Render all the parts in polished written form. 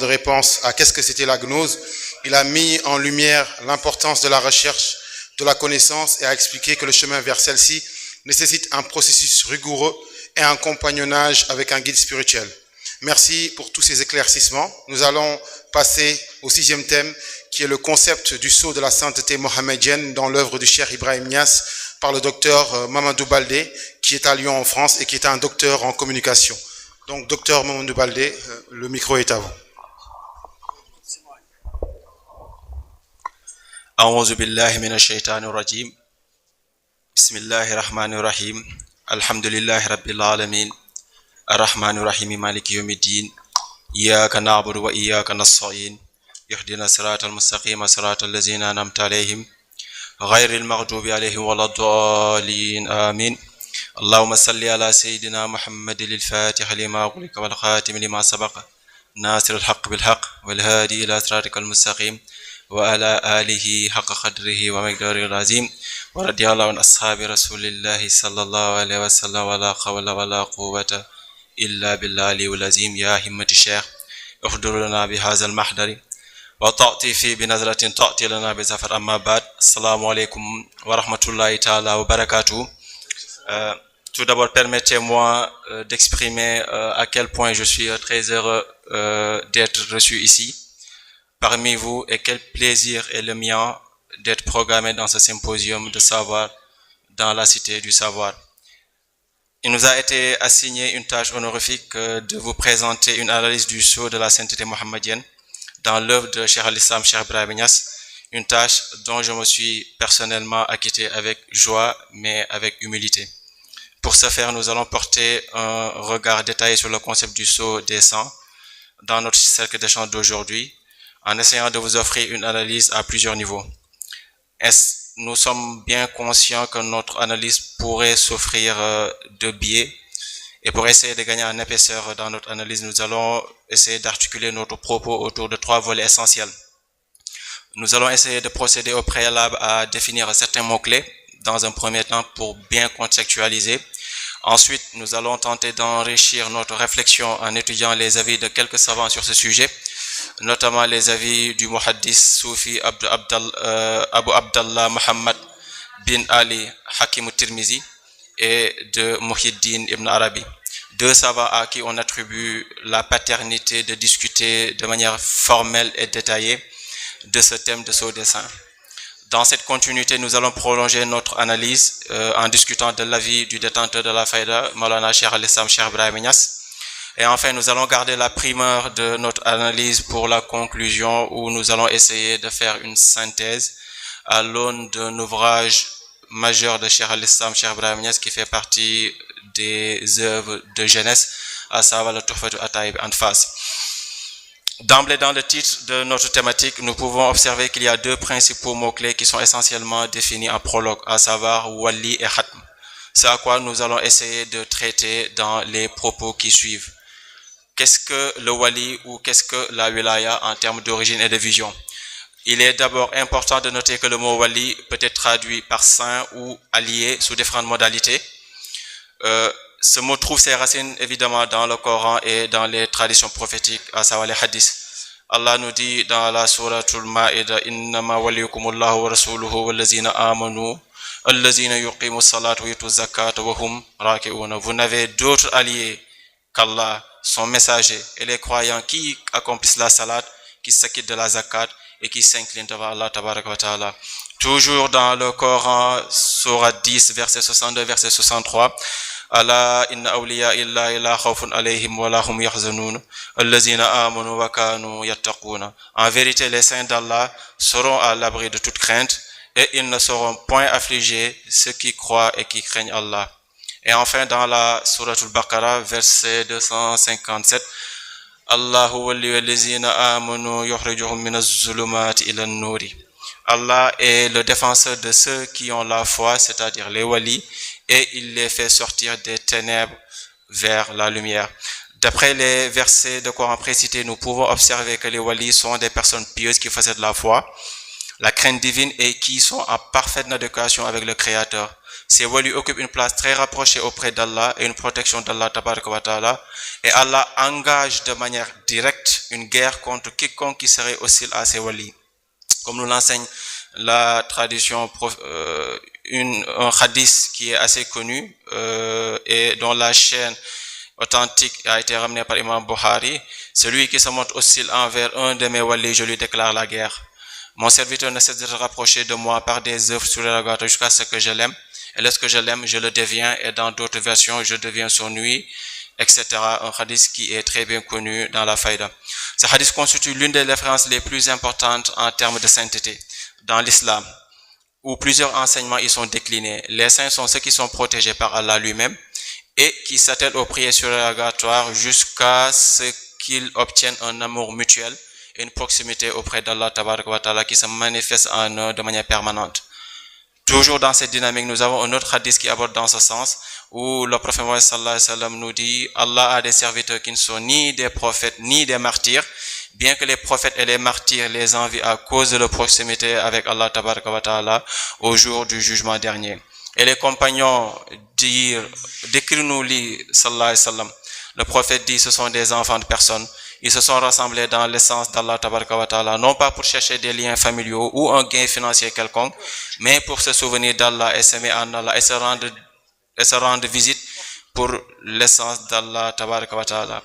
de réponse à qu'est-ce que c'était la gnose. Il a mis en lumière l'importance de la recherche, de la connaissance et a expliqué que le chemin vers celle-ci nécessite un processus rigoureux et un compagnonnage avec un guide spirituel. Merci pour tous ces éclaircissements. Nous allons passer au 6e thème, qui est le concept du sceau de la sainteté mohammedienne dans l'œuvre du Cheikh Ibrahim Niass par le docteur Mamadou Baldé, qui est à Lyon en France et qui est un docteur en communication. Donc, docteur Mamadou Baldé, le micro est à vous. أعوذ بالله من الشيطان الرجيم بسم الله الرحمن الرحيم الحمد لله رب العالمين الرحمن الرحيم مالك يوم الدين إياك نعبد وإياك نستعين اهدنا الصراط المستقيم صراط الذين أنعمت عليهم غير المغضوب عليهم ولا الضالين آمين اللهم صل على سيدنا محمد الفاتح لما أغلق والخاتم لما سبق ناصر الحق بالحق والهادي إلى صراطك المستقيم وعلى آله حق قدره ومقداره العظيم ورضي الله عن أصحاب رسول الله صلى الله عليه وسلم ولا حول ولا قوة إلا بالله العظيم يا همة الشيخ احضر لنا بهذا المحضر وتعطي في بنظرة تعطي لنا بزفر أما بعد السلام عليكم ورحمة الله تعالى وبركاته. Tout d'abord, permettez-moi d'exprimer à quel point je suis très heureux d'être reçu ici parmi vous et quel plaisir est le mien d'être programmé dans ce symposium de savoir dans la cité du savoir. Il nous a été assigné une tâche honorifique de vous présenter une analyse du sceau de la sainteté mohammedienne dans l'œuvre de Cheikh al-Islam Cheikh Ibrahim Niass, une tâche dont je me suis personnellement acquitté avec joie mais avec humilité. Pour ce faire, nous allons porter un regard détaillé sur le concept du sceau des sangs dans notre cercle d'échange d'aujourd'hui, en essayant de vous offrir une analyse à plusieurs niveaux. Nous sommes bien conscients que notre analyse pourrait souffrir de biais, et pour essayer de gagner en épaisseur dans notre analyse, nous allons essayer d'articuler notre propos autour de 3 volets essentiels. Nous allons essayer de procéder au préalable à définir certains mots-clés dans un premier temps pour bien contextualiser. Ensuite, nous allons tenter d'enrichir notre réflexion en étudiant les avis de quelques savants sur ce sujet, notamment les avis du muhaddis soufi Abu Abdallah Muhammad bin Ali Hakim Tirmizi et de Muhyiddin Ibn Arabi, 2 savants à qui on attribue la paternité de discuter de manière formelle et détaillée de ce thème de sceau des saints. Dans cette continuité, nous allons prolonger notre analyse en discutant de l'avis du détenteur de la faïda, Maulana Cheikh al-Islam Cheikh Ibrahim Niass. Et enfin, nous allons garder la primeur de notre analyse pour la conclusion, où nous allons essayer de faire une synthèse à l'aune d'un ouvrage majeur de Cheikh al-Islam Cheikh Ibrahim Niass qui fait partie des œuvres de jeunesse, à savoir le Tuhfatu Ataïb Anfas. D'emblée, dans le titre de notre thématique, nous pouvons observer qu'il y a 2 principaux mots-clés qui sont essentiellement définis en prologue, à savoir Wali et Khatm. C'est à quoi nous allons essayer de traiter dans les propos qui suivent. Qu'est-ce que le Wali ou qu'est-ce que la Wilaya en termes d'origine et de vision? Il est d'abord important de noter que le mot Wali peut être traduit par saint ou allié sous différentes modalités. Ce mot trouve ses racines évidemment dans le Coran et dans les traditions prophétiques, à savoir les hadiths. Allah nous dit dans la souratul Ma'ida, innama waliyukumullahu wa rasuluhu wallazina amanu allazina yuqimus salata wa yutuz zakata wa hum raki'una. Vous n'avez d'autres alliés qu'Allah, son messager, et les croyants qui accomplissent la salat, qui s'acquittent de la zakat et qui s'inclinent devant Allah tabaraka wa ta'ala. Toujours dans le Coran, sourate 10, verset 62, verset 63, Allah inna awliya illa la khawfun alayhim wa la hum yahzanun allazina amanu wa kanu yattaquna. En vérité, les saints d'Allah seront à l'abri de toute crainte et ils ne seront point affligés, ceux qui croient et qui craignent Allah. Et enfin, dans la sourate al-Baqarah, verset 257, Allahu waliyyu allazina amanu yukhrijuhum minaz zulumati ila an-nuri. Allah est le défenseur de ceux qui ont la foi, c'est-à-dire les walis, et il les fait sortir des ténèbres vers la lumière. D'après les versets de Coran précités, nous pouvons observer que les walis sont des personnes pieuses qui possèdent la foi. la crainte divine et qui sont en parfaite adéquation avec le Créateur. Ces walis occupent une place très rapprochée auprès d'Allah et une protection d'Allah tabaraka wa ta'ala, et Allah engage de manière directe une guerre contre quiconque qui serait hostile à ces walis. Comme nous l'enseigne la tradition, un hadith qui est assez connu et dont la chaîne authentique a été ramenée par Imam Bukhari: celui qui se montre hostile envers un de mes walis, je lui déclare la guerre. Mon serviteur ne cesse de se rapprocher de moi par des œuvres surérogatoires jusqu'à ce que je l'aime, et lorsque je l'aime, je le deviens, et dans d'autres versions, je deviens son nuit, etc. Un hadith qui est très bien connu dans la faïda. Ce hadith constitue l'une des références les plus importantes en termes de sainteté dans l'islam, où plusieurs enseignements y sont déclinés. Les saints sont ceux qui sont protégés par Allah lui-même et qui s'attellent aux prières surérogatoires jusqu'à ce qu'ils obtiennent un amour mutuel et une proximité auprès d'Allah tabaraka wa ta'ala qui se manifeste en eux de manière permanente. Toujours dans cette dynamique, nous avons un autre hadith qui aborde dans ce sens, où le prophète Mohammed sallallahu alayhi wa sallam nous dit: Allah a des serviteurs qui ne sont ni des prophètes ni des martyrs, bien que les prophètes et les martyrs les envient à cause de leur proximité avec Allah tabaraka wa ta'ala au jour du jugement dernier. Et les compagnons dirent: décris-nous li sallallahu alayhi wa sallam. Le prophète dit: ce sont des enfants de personne. Ils se sont rassemblés dans l'essence d'Allah tabaraka wa ta'ala, non pas pour chercher des liens familiaux ou un gain financier quelconque, mais pour se souvenir d'Allah et s'aimer en Allah et se rendre visite pour l'essence d'Allah tabaraka wa ta'ala.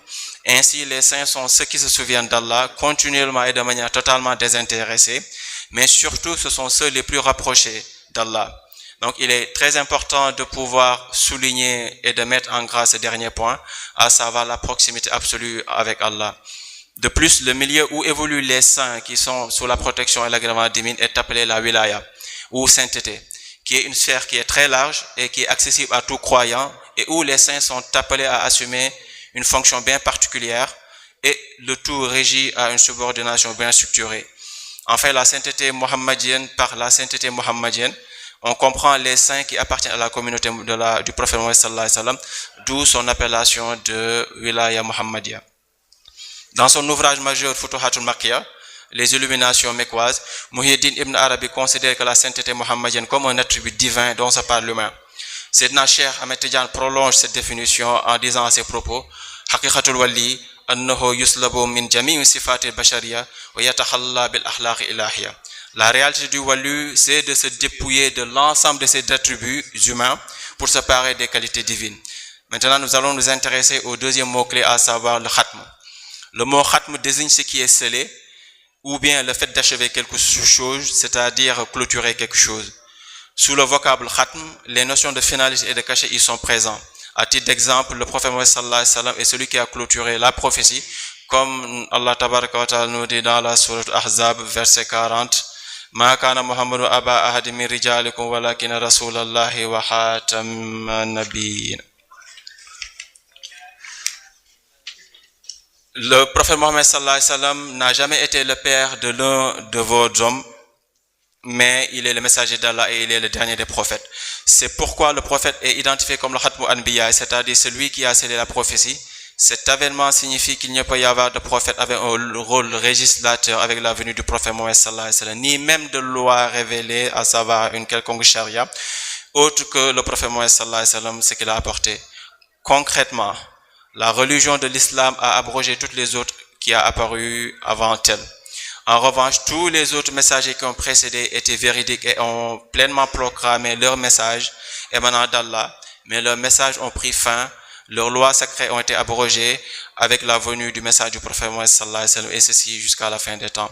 Ainsi, les saints sont ceux qui se souviennent d'Allah continuellement et de manière totalement désintéressée, mais surtout ce sont ceux les plus rapprochés d'Allah. Donc il est très important de pouvoir souligner et de mettre en grâce ce dernier point, à savoir la proximité absolue avec Allah. De plus, le milieu où évoluent les saints qui sont sous la protection et l'agrément divin est appelé la wilaya, ou sainteté, qui est une sphère qui est très large et qui est accessible à tout croyant, et où les saints sont appelés à assumer une fonction bien particulière, et le tout régi à une subordination bien structurée. Enfin, la sainteté mohammedienne, par la sainteté mohammedienne, on comprend les saints qui appartiennent à la communauté du prophète Mohammed sallallahu alayhi wa sallam, d'où son appellation de wilaya muhammadiyya. Dans son ouvrage majeur Futuhatul Makkiyya, les illuminations mécoises, Muhyiddin Ibn Arabi considère que la sainteté mohammedienne comme un attribut divin dont se parle l'humain. Sayyidina Cheikh Ahmed Tidiane prolonge cette définition en disant à ses propos: Haqiqatul wali annahu yuslabu min jami'i sifatil bashariyya wa yatahalla bil akhlaqi ilahiyya. La réalité du wali, c'est de se dépouiller de l'ensemble de ses attributs humains pour se parer des qualités divines. Maintenant, nous allons nous intéresser au deuxième mot-clé, à savoir le khatm. Le mot khatm désigne ce qui est scellé, ou bien le fait d'achever quelque chose, c'est-à-dire clôturer quelque chose. Sous le vocable khatm, les notions de finalité et de cachet y sont présents. À titre d'exemple, le prophète Mohammed sallallahu alayhi wa sallam est celui qui a clôturé la prophétie, comme Allah tabaraka wa ta'ala nous dit dans la sourate Ahzab, verset 40. Ma kana Muhammadu aba ahadi min rijalikum walakin rasulallahi wa khataman nabiyyin. Le prophète Mohammed sallallahu alayhi wa sallam n'a jamais été le père de l'un de vos hommes, mais il est le messager d'Allah et il est le dernier des prophètes. C'est pourquoi le prophète est identifié comme le Khatmu Anbiya, c'est-à-dire celui qui a scellé la prophétie. Cet avènement signifie qu'il ne peut y avoir de prophète avec un rôle législateur avec la venue du prophète Mohammed sallallahu alayhi wa sallam, ni même de loi révélée, à savoir une quelconque charia, autre que le prophète Mohammed sallallahu alayhi wa sallam, ce qu'il a apporté. Concrètement, la religion de l'islam a abrogé toutes les autres qui a apparu avant elle. En revanche, tous les autres messagers qui ont précédé étaient véridiques et ont pleinement proclamé leur message émanant d'Allah, mais leurs messages ont pris fin, leurs lois sacrées ont été abrogées avec la venue du message du prophète Mohammed sallallahu alayhi wa sallam, et ceci jusqu'à la fin des temps.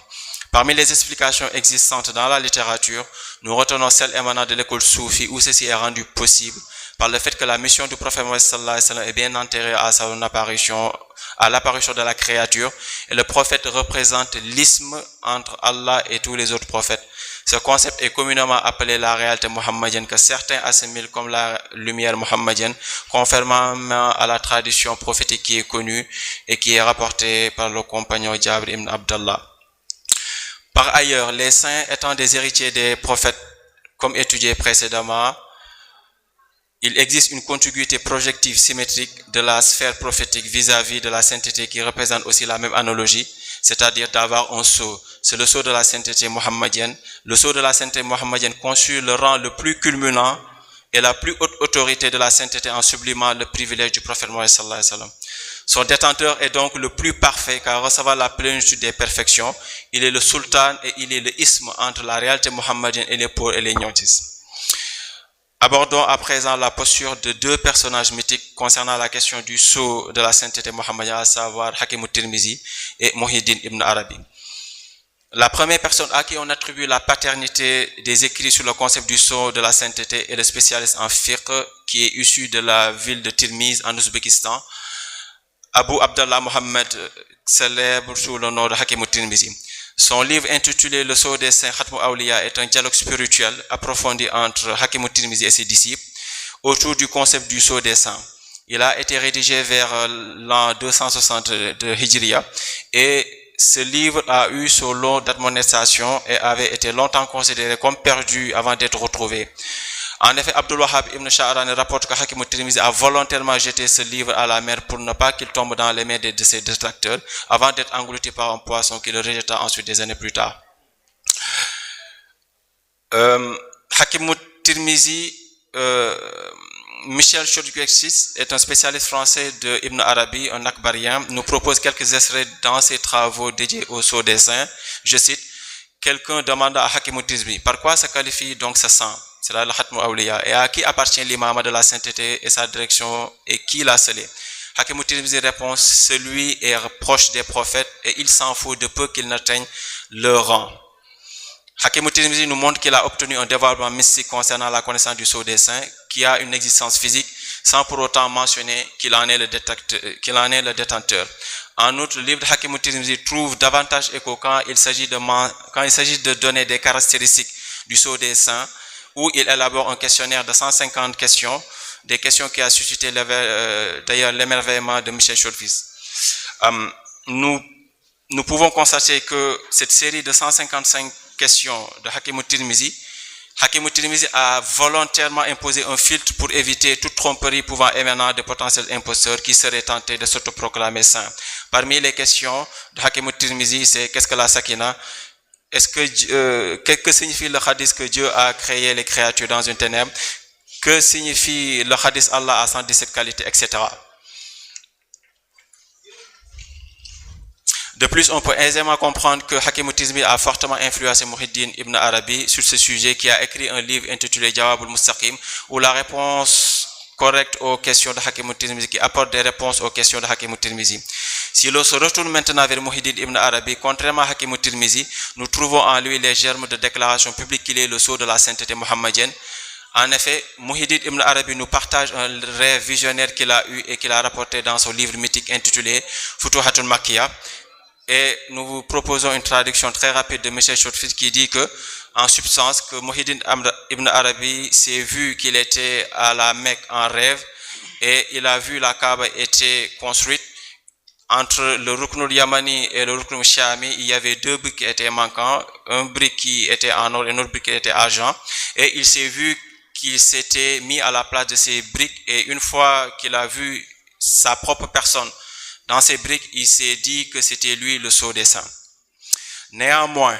Parmi les explications existantes dans la littérature, nous retenons celle émanant de l'école soufie où ceci est rendu possible par le fait que la mission du prophète Mohammed sallallahu alayhi wa sallam est bien antérieure à son apparition, à l'apparition de la créature, et le prophète représente l'isme entre Allah et tous les autres prophètes. Ce concept est communément appelé la réalité mohammedienne, que certains assimilent comme la lumière mohammedienne, conformément à la tradition prophétique qui est connue et qui est rapportée par le compagnon Jabir ibn Abdallah. Par ailleurs, les saints étant des héritiers des prophètes, comme étudié précédemment, il existe une contiguïté projective symétrique de la sphère prophétique vis-à-vis de la sainteté qui représente aussi la même analogie, c'est-à-dire d'avoir un sceau c'est le sceau de la sainteté mohammedienne. Le sceau de la sainteté mohammedienne conçut le rang le plus culminant et la plus haute autorité de la sainteté en sublimant le privilège du prophète Mohammed sallallahu alayhi wa sallam. Son détenteur est donc le plus parfait car recevoir la plénitude des perfections. Il est le sultan et il est le isthme entre la réalité mohammedienne et les pauvres et les gnotis. Abordons à présent la posture de deux personnages mythiques concernant la question du sceau de la sainteté mohammedienne, à savoir Hakim al-Tirmizi et Muhyiddin ibn Arabi. La première personne à qui on attribue la paternité des écrits sur le concept du sceau de la sainteté est le spécialiste en fiqh qui est issu de la ville de Tirmiz en Ouzbékistan, Abu Abdallah Mohammed, célèbre sous le nom de Hakim al-Tirmizi. Son livre intitulé Le sceau des saints Khatm al-Awliya est un dialogue spirituel approfondi entre Hakim al-Tirmizi et ses disciples autour du concept du sceau des saints. Il a été rédigé vers l'an 260 de Hijriya et ce livre a eu son lot d'admonestation et avait été longtemps considéré comme perdu avant d'être retrouvé. En effet, Abdul Wahhab ibn Sha'ran rapporte que Hakim al-Tirmizi a volontairement jeté ce livre à la mer pour ne pas qu'il tombe dans les mains de ses détracteurs avant d'être englouti par un poisson qui le rejeta ensuite des années plus tard. Hakim al-Tirmizi, Michel Chodkiewicz est un spécialiste français de Ibn Arabi, un akbarien, nous propose quelques extraits dans ses travaux dédiés au sceau des saints. Je cite, quelqu'un demanda à Hakim al-Tirmizi, par quoi se qualifie donc ce sang? C'est là le Khatm al-Awliya. Et à qui appartient l'imam de la sainteté et sa direction et qui l'a scellé? Hakim al-Tirmizi répond, celui est proche des prophètes et il s'en fout de peu qu'il n'atteigne leur rang. Hakim al-Tirmizi nous montre qu'il a obtenu un développement mystique concernant la connaissance du sceau des saints qui a une existence physique sans pour autant mentionner qu'il en est le détenteur. En outre, le livre de Hakim al-Tirmizi trouve davantage écho quand il s'agit de donner des caractéristiques du sceau des saints, où il élabore un questionnaire de 150 questions, des questions qui a suscité d'ailleurs l'émerveillement de Michel Chodkiewicz. Nous pouvons constater que cette série de 155 questions de Hakim al-Tirmizi, Hakim al-Tirmizi a volontairement imposé un filtre pour éviter toute tromperie pouvant émaner de potentiels imposteurs qui seraient tentés de s'autoproclamer saints. Parmi les questions de Hakim al-Tirmizi, c'est qu'est-ce que la sakina? Que signifie le hadith que Dieu a créé les créatures dans une ténèbre? Que signifie le hadith Allah a 117 qualités, etc. De plus, on peut aisément comprendre que Hakim al-Tirmizi a fortement influencé Muhyiddin ibn Arabi sur ce sujet, qui a écrit un livre intitulé Jawab al-Mustaqim, où la réponse correcte aux questions de Hakim al-Tirmizi, qui apporte des réponses aux questions de Hakim al-Tirmizi. Si l'on se retourne maintenant vers Muhyiddin ibn Arabi, contrairement à Hakim al-Tirmizi, nous trouvons en lui les germes de déclaration publique qu'il est le sceau de la sainteté mohammedienne. En effet, Muhyiddin ibn Arabi nous partage un rêve visionnaire qu'il a eu et qu'il a rapporté dans son livre mythique intitulé Futuhat al-Makkiyah. Et nous vous proposons une traduction très rapide de Michel Chodkiewicz qui dit que, en substance, que Muhyiddin ibn Arabi s'est vu qu'il était à la Mecque en rêve et il a vu la Kaaba était construite. Entre le Rukn al-Yamani et le Rukn al-Shami, il y avait deux briques qui étaient manquants, un brique qui était en or et un autre brique qui était argent. Et il s'est vu qu'il s'était mis à la place de ces briques et une fois qu'il a vu sa propre personne dans ces briques, il s'est dit que c'était lui le sceau des saints. Néanmoins,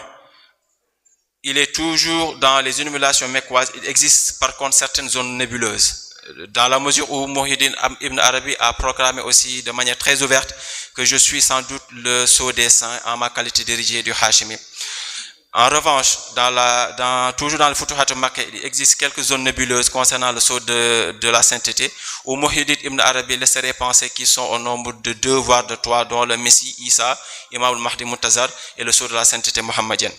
il est toujours dans les énumérations mecquoises, il existe par contre certaines zones nébuleuses. Dans la mesure où Muhyiddin ibn Arabi a proclamé aussi de manière très ouverte que je suis sans doute le sceau des saints en ma qualité d'héritier du Hashimi. En revanche, toujours dans le Futuhat al-Makkah, il existe quelques zones nébuleuses concernant le sceau de la sainteté, où Muhyiddin ibn Arabi laisserait penser qu'ils sont au nombre de 2 voire de 3, dont le Messie Isa, Imam al-Mahdi Muntazar et le sceau de la sainteté mohammedienne.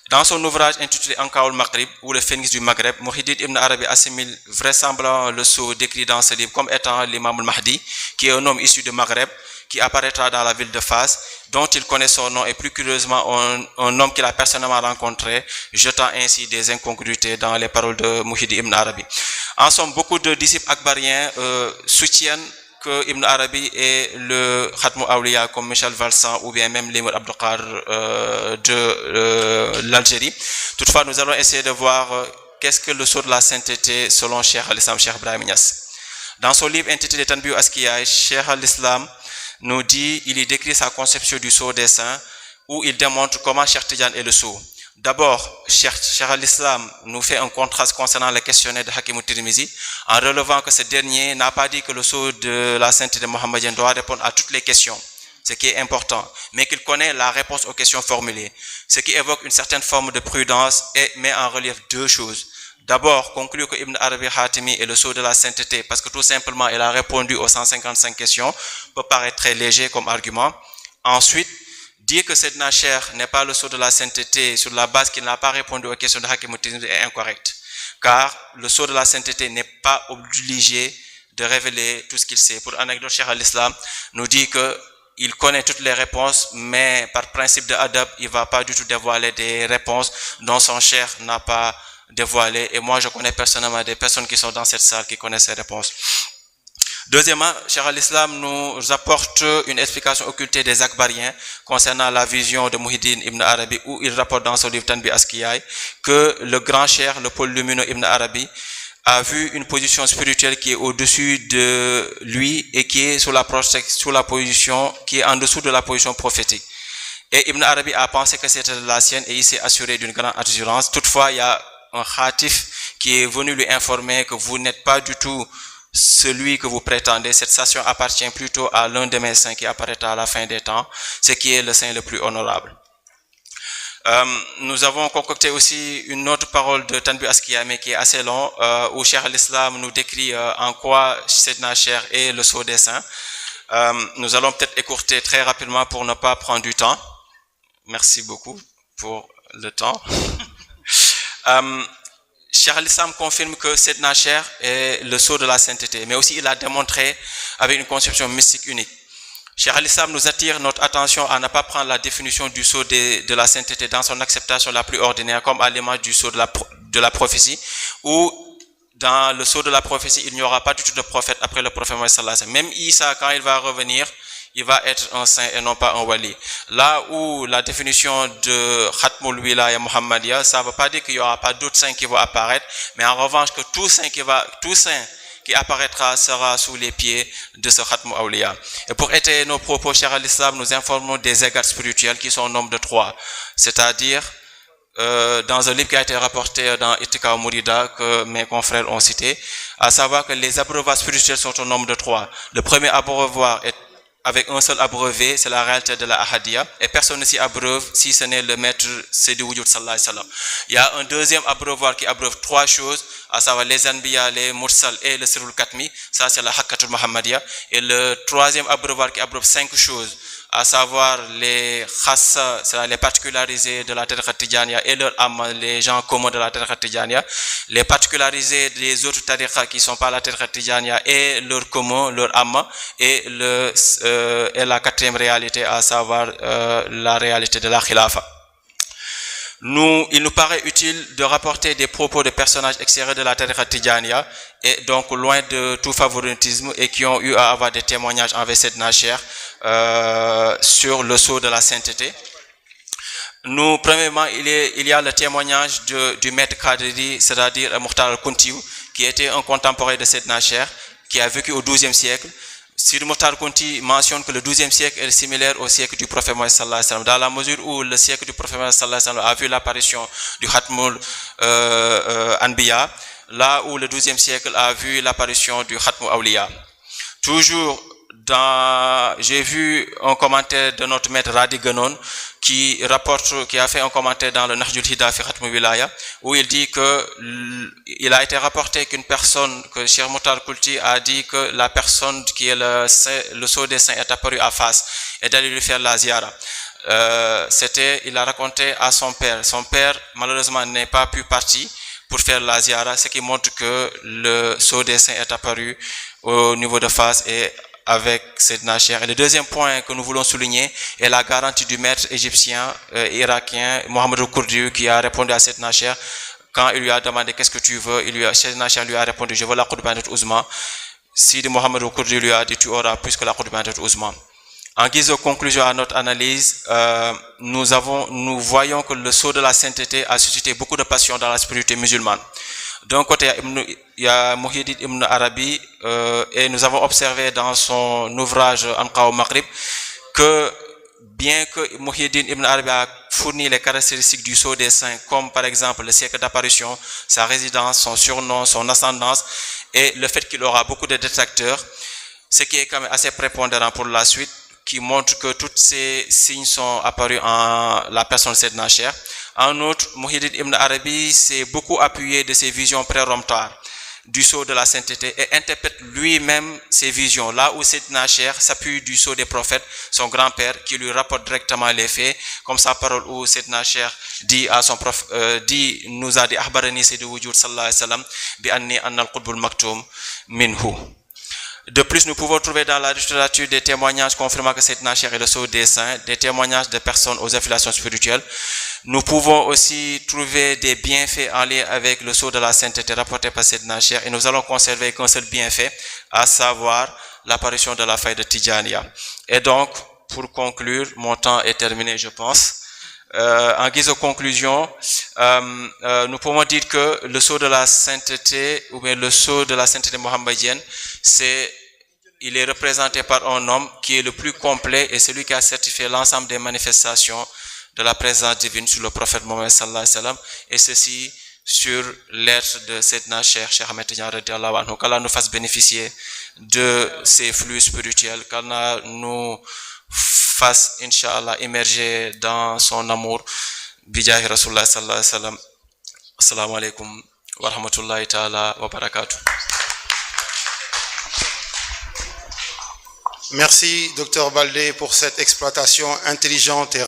Dans son ouvrage intitulé Anka al-Maghrib, ou le phénix du Maghreb, Muhyiddin ibn Arabi assimile vraisemblablement le sceau décrit dans ce livre comme étant l'imam al-Mahdi, qui est un homme issu du Maghreb, qui apparaîtra dans la ville de Fas, dont il connaît son nom, et plus curieusement un homme qu'il a personnellement rencontré, jetant ainsi des incongruités dans les paroles de Muhyiddin ibn Arabi. En somme, beaucoup de disciples akbariens soutiennent que Ibn Arabi est le Khatm al-Awliya comme Michel Valsan ou bien même Limur Abdul Qadir de l'Algérie. Toutefois, nous allons essayer de voir qu'est-ce que le sceau de la sainteté selon Cheikh al-Islam, Cheikh Ibrahim Niass. Dans son livre intitulé Tanbihu Askiya, Cheikh al-Islam nous dit, il y décrit sa conception du sceau des saints où il démontre comment Cheikh Tidiane est le sceau. D'abord, Cheikh al-Islam nous fait un contraste concernant le questionnaire de Hakim al-Tirmizi en relevant que ce dernier n'a pas dit que le sceau de la sainteté mohammedienne doit répondre à toutes les questions, ce qui est important, mais qu'il connaît la réponse aux questions formulées, ce qui évoque une certaine forme de prudence et met en relief deux choses. D'abord, conclure que Ibn Arabi Hatimi est le sceau de la sainteté parce que tout simplement il a répondu aux 155 questions peut paraître très léger comme argument. Ensuite, dire que Sayyidina Cheikh n'est pas le sceau de la sainteté sur la base qu'il n'a pas répondu aux questions de Hakim al-Tirmizi est incorrect. Car le sceau de la sainteté n'est pas obligé de révéler tout ce qu'il sait. Pour anecdote, Cheikh al-Islam nous dit qu'il connaît toutes les réponses, mais par principe de adab, il ne va pas du tout dévoiler des réponses dont son cheikh n'a pas dévoilé. Et moi, je connais personnellement des personnes qui sont dans cette salle qui connaissent ces réponses. Deuxièmement, Cheikh al-Islam nous apporte une explication occultée des Akbariens concernant la vision de Muhyiddin Ibn Arabi, où il rapporte dans son livre Tanbi Askiyai que le grand cheikh, le pôle lumineux Ibn Arabi, a vu une position spirituelle qui est au-dessus de lui et qui est sous la position, qui est en dessous de la position prophétique. Et Ibn Arabi a pensé que c'était la sienne et il s'est assuré d'une grande assurance. Toutefois, il y a un khatif qui est venu lui informer que vous n'êtes pas du tout celui que vous prétendez. Cette station appartient plutôt à l'un de mes saints qui apparaîtra à la fin des temps, ce qui est le saint le plus honorable. Nous avons concocté aussi une autre parole de Tanbi Askiyai qui est assez long, où Cheikh al-Islam nous décrit en quoi Sayyidina Cheikh est le sceau des saints. Nous allons peut-être écourter très rapidement pour ne pas prendre du temps. Merci beaucoup pour le temps. Cheikh al-Islam confirme que Sayyidina Cheikh est le sceau de la sainteté, mais aussi il a démontré avec une conception mystique unique. Cheikh al-Islam nous attire notre attention à ne pas prendre la définition du sceau de la sainteté dans son acceptation la plus ordinaire, comme à l'image du sceau de la prophétie, où dans le sceau de la prophétie, il n'y aura pas du tout de prophète après le prophète Mohammed sallallahu alayhi wa sallam. Même Isa, quand il va revenir, il va être un saint et non pas un wali. Là où la définition de Khatmul Wilaya Muhammadiyya, ça ne veut pas dire qu'il n'y aura pas d'autres saints qui vont apparaître, mais en revanche que tout saint qui apparaîtra sera sous les pieds de ce Khatmul Awliya. Et pour étayer nos propos, Cheikh al-Islam, nous informons des égats spirituels qui sont au nombre de 3. C'est-à-dire, dans un livre qui a été rapporté dans Itika al Mourida que mes confrères ont cité, à savoir que les abreuvoirs spirituels sont au nombre de 3. Le premier abreuvoir est avec un seul abreuvé, c'est la réalité de la Ahadiyya, et personne ne s'y abreuve si ce n'est le maître Sidi Wujud sallallahu alayhi wa sallam. Il y a un deuxième abreuvoir qui abreuve 3 choses, à savoir les Anbiya, les Mursal et le Sirul Katmi, ça c'est la Hakkatul Muhammadiyya, et le troisième abreuvoir qui abreuve 5 choses, à savoir les khassa, c'est les particularisés de la tariqa Tijaniyya et leur amma, les gens communs de la tariqa Tijaniyya, les particularisés des autres tariqas qui ne sont pas la tariqa Tijaniyya et leur commun, leur amma, et la quatrième réalité, à savoir la réalité de la khilafa. Il nous paraît utile de rapporter des propos de personnages extérieurs de la tariqa Tijaniyya et donc loin de tout favoritisme et qui ont eu à avoir des témoignages envers Sayyidina Cheikh sur le sceau de la sainteté. Premièrement, il y a le témoignage du maître Qadiri, c'est-à-dire Mukhtar al-Kuntiou, qui était un contemporain de Sayyidina Cheikh, qui a vécu au XIIe siècle. Sidi Mukhtar Kunti mentionne que le XIIe siècle est similaire au siècle du prophète Mohammed sallallahu alayhi wa sallam, dans la mesure où le siècle du prophète Mohammed sallallahu alayhi wa sallam a vu l'apparition du Khatmul Anbiya, là où le XIIe siècle a vu l'apparition du Khatmul Awliya. Toujours j'ai vu un commentaire de notre maître Radi Ganon qui a fait un commentaire dans le Nahjul Hida fi Khatmul Wilaya, où il dit il a été rapporté que Cheikh Mukhtar Kunti a dit que la personne qui est le sceau des saints est apparue à face et d'aller lui faire la ziyara. Il a raconté à son père. Son père, malheureusement, n'est pas pu partir pour faire la ziyara, ce qui montre que le sceau des saints est apparu au niveau de face et avec Sayyidina Cheikh. Et le deuxième point que nous voulons souligner est la garantie du maître égyptien irakien Mohamed al-Kurdi qui a répondu à Sayyidina Cheikh quand il lui a demandé qu'est-ce que tu veux. Sayyidina Cheikh lui a répondu je veux la Qutbanat Uzma. Sidi Mohamed al-Kurdi lui a dit tu auras plus que la Qutbanat Uzma. En guise de conclusion à notre analyse, nous voyons que le sceau de la sainteté a suscité beaucoup de passion dans la spiritualité musulmane. D'un côté, il y a Muhyiddin Ibn Arabi, et nous avons observé dans son ouvrage Anqa au Maghrib que bien que Muhyiddin Ibn Arabi a fourni les caractéristiques du sceau des saints, comme par exemple le siècle d'apparition, sa résidence, son surnom, son ascendance, et le fait qu'il aura beaucoup de détracteurs, ce qui est quand même assez prépondérant pour la suite, qui montre que tous ces signes sont apparus en la personne de Sayyidina Cheikh. En outre, Muhyiddin Ibn Arabi s'est beaucoup appuyé de ses visions péremptoires du sceau de la sainteté et interprète lui-même ses visions. Là où Sayyidina Cheikh s'appuie du sceau des prophètes, son grand-père, qui lui rapporte directement les faits, comme sa parole où Sayyidina Cheikh dit à son prophète, nous a dit Ahbarani Sayyidul Wujud sallallahu alayhi wa sallam bi anni anna al-qutbul maktoum minhu. De plus, nous pouvons trouver dans la littérature des témoignages confirmant que Sayyidina Cheikh est le sceau des saints, des témoignages de personnes aux affiliations spirituelles. Nous pouvons aussi trouver des bienfaits en lien avec le sceau de la sainteté rapporté par Sayyidina Cheikh, et nous allons conserver qu'un seul bienfait, à savoir l'apparition de la faille de Tijaniya. Et donc, pour conclure, mon temps est terminé, je pense. En guise de conclusion, nous pouvons dire que le sceau de la sainteté, ou bien le sceau de la sainteté mohammedienne, il est représenté par un homme qui est le plus complet et celui qui a certifié l'ensemble des manifestations de la présence divine sur le prophète Mohammed sallallahu alayhi wa sallam, et ceci sur l'être de Sayyidina Cheikh Ahmed Tidiane radiallahu anhu. Qu'Allah nous fasse bénéficier de ces flux spirituels, qu'Allah nous fasse, Inch'Allah, immerger dans son amour. Bijahi Rasulullah sallallahu alayhi wa sallam. Assalamu alaikum wa rahmatullahi ta'ala wa barakatuh. Merci, Dr Baldé, pour cette exploitation intelligente et